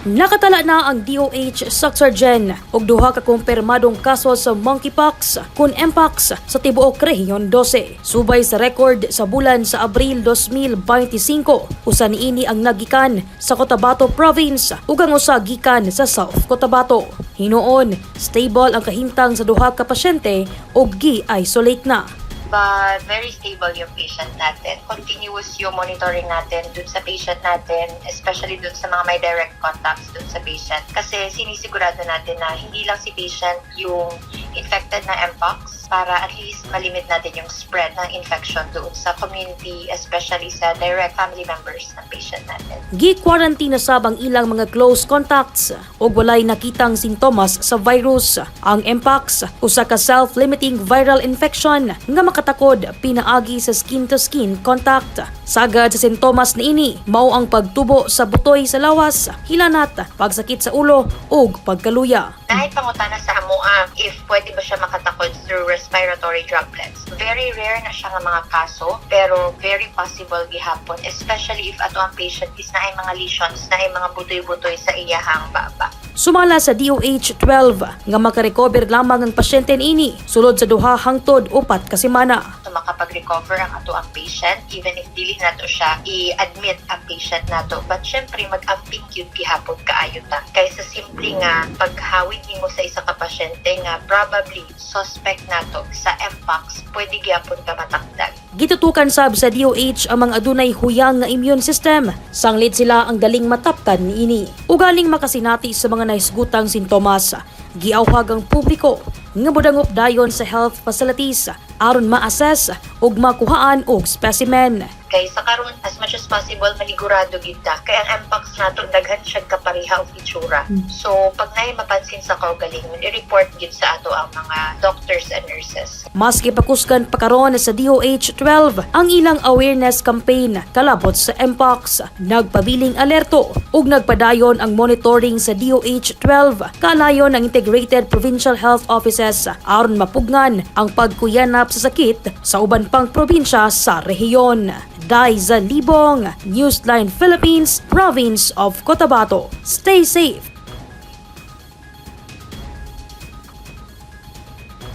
Nakatala na ang DOH-XII og duha ka kumpirmadong kaso sa Monkeypox kun Mpox sa tibuok Rehiyon 12. Subay sa record sa bulan sa Abril 2025, usa niini ang nagikan sa Cotabato Province ug ang usa gikan sa South Cotabato. Hinuon, stable ang kahimtang sa duha ka pasyente ug gi-isolate na. But very stable yung patient natin. Continuous yung monitoring natin dun sa patient natin, especially dun sa mga may direct contacts dun sa patient. Kasi sinisigurado natin na hindi lang si patient yung infected na Mpox para at least malimit natin yung spread ng infection doon sa community, especially sa direct family members ng patient natin. Gi-quarantine na sab ang ilang mga close contacts ug walay nakitang sintomas sa virus. Ang Mpox, usa ka self-limiting viral infection nga makatakod pinaagi sa skin-to-skin contact. Sagad sa sintomas niini mao ang pagtubo sa butoy sa lawas, hilanat, pagsakit sa ulo ug pagkaluya. Kahit pangutana sa amoa if pwede ba siya makatakod through respiratory droplets. Very rare na siya nga mga kaso, pero very possible gihapon, especially if ato ang patient is na ay mga lesions, na ay mga butoy-butoy sa iyahang baba. Sumala sa DOH-XII nga makarecover lamang ang pasyente niini sulod sa duha hangtod 4 ka semana. So makapag-recover ang ato ang patient even if dili nato siya i-admit ang patient nato. But syempre mag-amping yun gihapon kaayo ta. Kaysa simple nga paghawid nimo sa isa ka pasyente nga probably suspect nato sa Mpox, pwede gihapon ka matakdag. Gitutukan sab sa DOH ang mga adunay huyang nga immune system. Sanglit sila ang daling mataptan niini. Ugaling makasinati sa mga naisgutang sintomas. Giawhag ang publiko nga modangop dayon sa health facilities aron ma-assess ug makuhaan og specimen. Kay sa karon as much as possible manigurado gid ta kay ang Mpox nato daghan siya kapareha og itsura. So pag naay mapansin sa kaugalingon, i-report gid sa ato ang mga doctors and nurses. Maski pakusgan pa karon sa DOH-XII ang ilang awareness campaign kalabot sa Mpox, nagpabiling alerto ug nagpadayon ang monitoring sa DOH-XII kaalayon ng Integrated Provincial Health Offices aron mapugngan ang pagkuyanap sa sakit sa uban pang probinsya sa rehiyon. Dai Libong, Newsline Philippines, Province of Cotabato. Stay safe